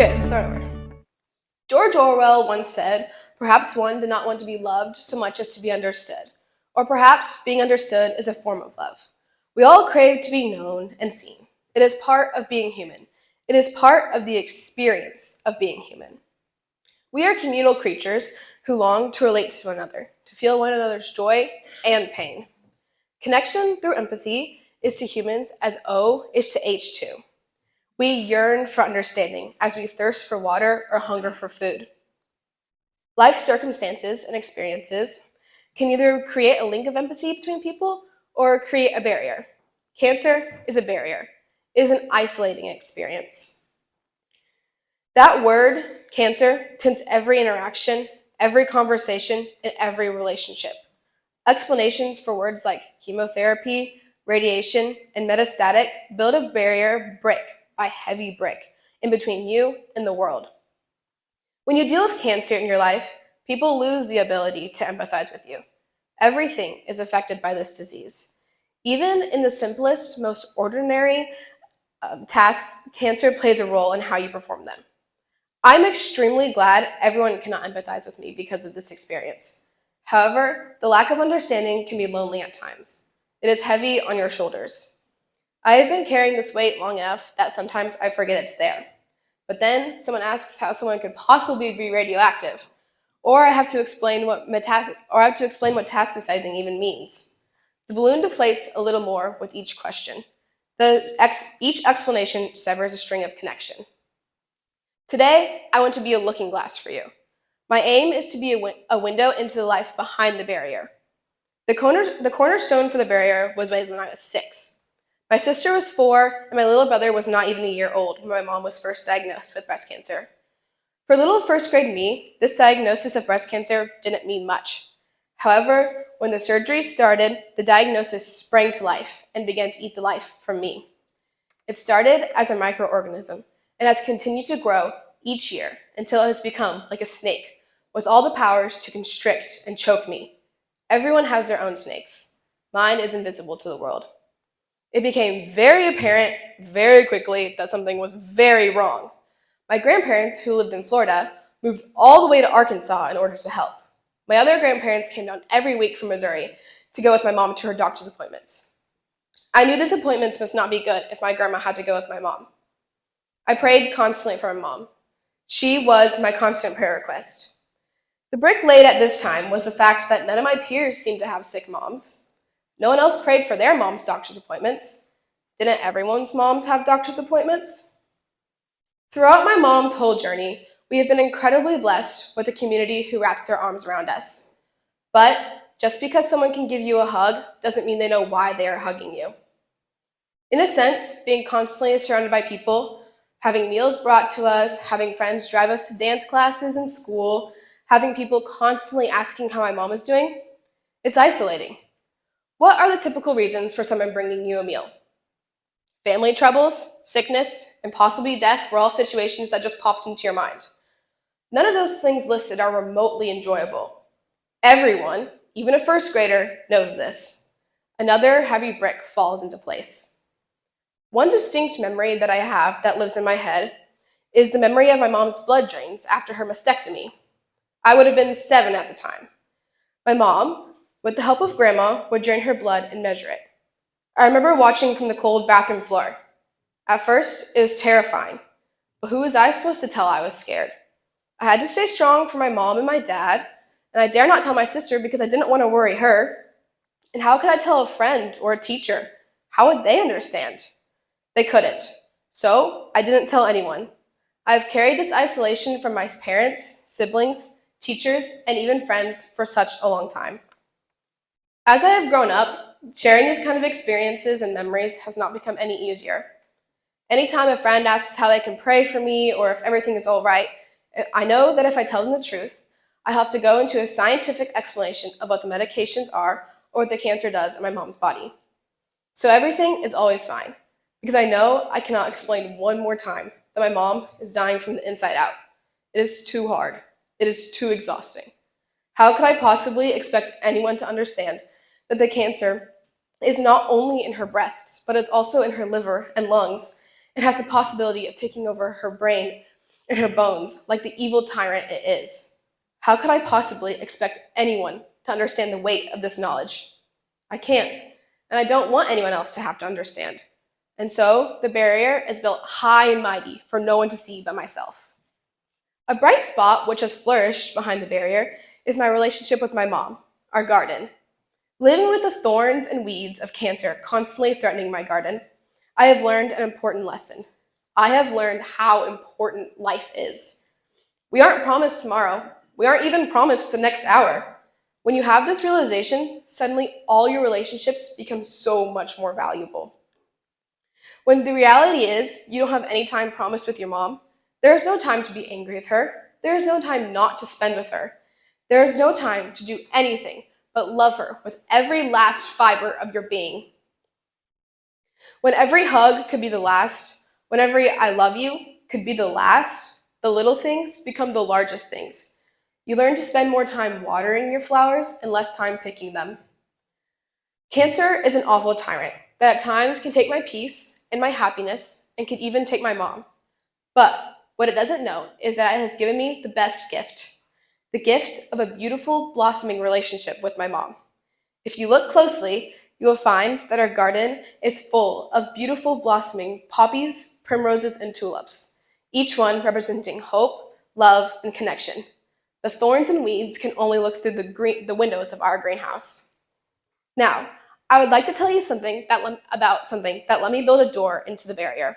Okay, start over. George Orwell once said, "Perhaps one did not want to be loved so much as to be understood. Or perhaps being understood is a form of love. We all crave to be known and seen. It is part of being human. It is part of the experience of being human. We are communal creatures who long to relate to one another, to feel one another's joy and pain. Connection through empathy is to humans as O is to H2. We yearn for understanding as we thirst for water or hunger for food. Life circumstances and experiences can either create a link of empathy between people or create a barrier. Cancer is a barrier. It is an isolating experience. That word, cancer, tints every interaction, every conversation, and every relationship. Explanations for words like chemotherapy, radiation, and metastatic build a barrier brick by heavy brick in between you and the world. When you deal with cancer in your life, people lose the ability to empathize with you. Everything is affected by this disease. Even in the simplest, most ordinary tasks, cancer plays a role in how you perform them. I'm extremely glad everyone cannot empathize with me because of this experience. However, the lack of understanding can be lonely at times. It is heavy on your shoulders. I have been carrying this weight long enough that sometimes I forget it's there. But then someone asks how someone could possibly be radioactive, or I have to explain what metastasizing even means. The balloon deflates a little more with each question. Each explanation severs a string of connection. Today, I want to be a looking glass for you. My aim is to be a window into the life behind the barrier. The cornerstone for the barrier was made when I was 6. My sister was 4, and my little brother was not even a year old when my mom was first diagnosed with breast cancer. For little first grade me, this diagnosis of breast cancer didn't mean much. However, when the surgery started, the diagnosis sprang to life and began to eat the life from me. It started as a microorganism and has continued to grow each year until it has become like a snake with all the powers to constrict and choke me. Everyone has their own snakes. Mine is invisible to the world. It became very apparent very quickly that something was very wrong. My grandparents, who lived in Florida, moved all the way to Arkansas in order to help. My other grandparents came down every week from Missouri to go with my mom to her doctor's appointments. I knew these appointments must not be good if my grandma had to go with my mom. I prayed constantly for my mom. She was my constant prayer request. The brick laid at this time was the fact that none of my peers seemed to have sick moms. No one else prayed for their mom's doctor's appointments. Didn't everyone's moms have doctor's appointments? Throughout my mom's whole journey, we have been incredibly blessed with a community who wraps their arms around us. But just because someone can give you a hug doesn't mean they know why they are hugging you. In a sense, being constantly surrounded by people, having meals brought to us, having friends drive us to dance classes and school, having people constantly asking how my mom is doing, it's isolating. What are the typical reasons for someone bringing you a meal? Family troubles, sickness, and possibly death were all situations that just popped into your mind. None of those things listed are remotely enjoyable. Everyone, even a first grader, knows this. Another heavy brick falls into place. One distinct memory that I have that lives in my head is the memory of my mom's blood drains after her mastectomy. I would have been 7 at the time. My mom, with the help of Grandma, would drain her blood and measure it. I remember watching from the cold bathroom floor. At first, it was terrifying, but who was I supposed to tell I was scared? I had to stay strong for my mom and my dad, and I dare not tell my sister because I didn't want to worry her. And how could I tell a friend or a teacher? How would they understand? They couldn't. So I didn't tell anyone. I've carried this isolation from my parents, siblings, teachers, and even friends for such a long time. As I have grown up, sharing these kind of experiences and memories has not become any easier. Anytime a friend asks how they can pray for me or if everything is all right, I know that if I tell them the truth, I have to go into a scientific explanation of what the medications are or what the cancer does in my mom's body. So everything is always fine, because I know I cannot explain one more time that my mom is dying from the inside out. It is too hard. It is too exhausting. How could I possibly expect anyone to understand that the cancer is not only in her breasts, but it's also in her liver and lungs, and has the possibility of taking over her brain in her bones like the evil tyrant it is. How could I possibly expect anyone to understand the weight of this knowledge? I can't, and I don't want anyone else to have to understand. And so the barrier is built high and mighty for no one to see but myself. A bright spot which has flourished behind the barrier is my relationship with my mom, our garden. Living with the thorns and weeds of cancer constantly threatening my garden, I have learned an important lesson. I have learned how important life is. We aren't promised tomorrow. We aren't even promised the next hour. When you have this realization, suddenly all your relationships become so much more valuable. When the reality is you don't have any time promised with your mom, there is no time to be angry with her. There is no time not to spend with her. There is no time to do anything but love her with every last fiber of your being. When every hug could be the last, when every I love you could be the last, the little things become the largest things. You learn to spend more time watering your flowers and less time picking them. Cancer is an awful tyrant that at times can take my peace and my happiness and can even take my mom. But what it doesn't know is that it has given me the best gift, the gift of a beautiful, blossoming relationship with my mom. If you look closely, you will find that our garden is full of beautiful, blossoming poppies, primroses, and tulips, each one representing hope, love, and connection. The thorns and weeds can only look through the windows of our greenhouse. Now, I would like to tell you about something that let me build a door into the barrier.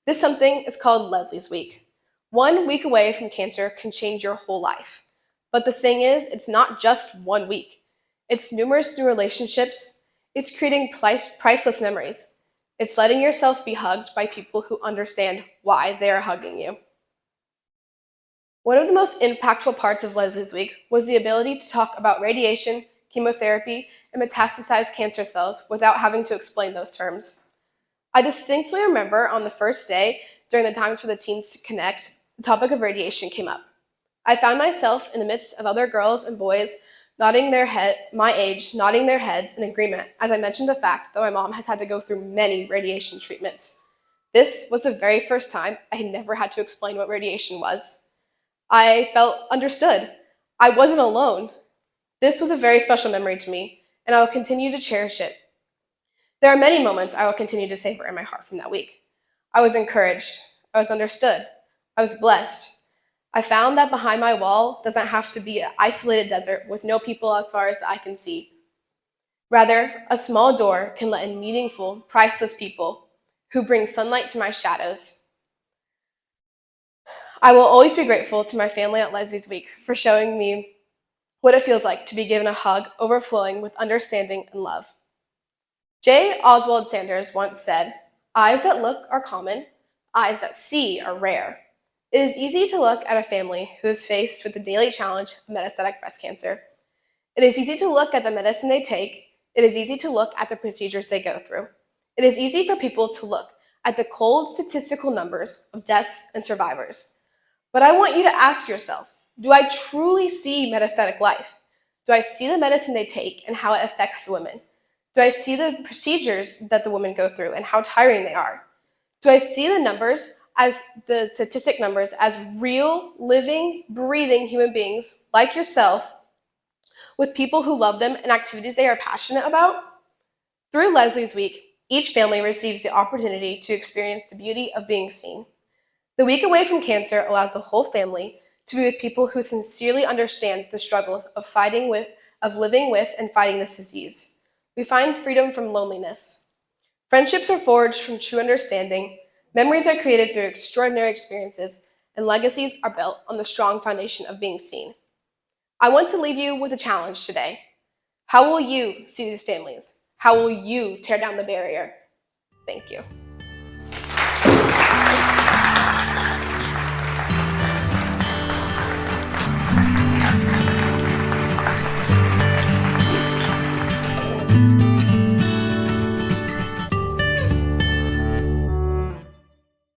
This something is called Leslie's Week. 1 week away from cancer can change your whole life. But the thing is, it's not just 1 week. It's numerous new relationships. It's creating priceless memories. It's letting yourself be hugged by people who understand why they are hugging you. One of the most impactful parts of Leslie's Week was the ability to talk about radiation, chemotherapy, and metastasized cancer cells without having to explain those terms. I distinctly remember on the first day, during the times for the teens to connect, the topic of radiation came up. I found myself in the midst of other girls and boys my age, nodding their heads in agreement as I mentioned the fact that my mom has had to go through many radiation treatments. This was the very first time I had never had to explain what radiation was. I felt understood. I wasn't alone. This was a very special memory to me, and I will continue to cherish it. There are many moments I will continue to savor in my heart from that week. I was encouraged. I was understood. I was blessed. I found that behind my wall doesn't have to be an isolated desert with no people as far as the eye can see. Rather, a small door can let in meaningful, priceless people who bring sunlight to my shadows. I will always be grateful to my family at Leslie's Week for showing me what it feels like to be given a hug overflowing with understanding and love. J. Oswald Sanders once said, "Eyes that look are common, eyes that see are rare." It is easy to look at a family who is faced with the daily challenge of metastatic breast cancer. It is easy to look at the medicine they take. It is easy to look at the procedures they go through. It is easy for people to look at the cold statistical numbers of deaths and survivors. But I want you to ask yourself, do I truly see metastatic life? Do I see the medicine they take and how it affects the women? Do I see the procedures that the women go through and how tiring they are? Do I see the statistic numbers as real, living, breathing human beings like yourself with people who love them and activities they are passionate about? Through Leslie's Week, each family receives the opportunity to experience the beauty of being seen. The week away from cancer allows the whole family to be with people who sincerely understand the struggles of living with and fighting this disease. We find freedom from loneliness. Friendships are forged from true understanding, memories are created through extraordinary experiences, and legacies are built on the strong foundation of being seen. I want to leave you with a challenge today. How will you see these families? How will you tear down the barrier? Thank you.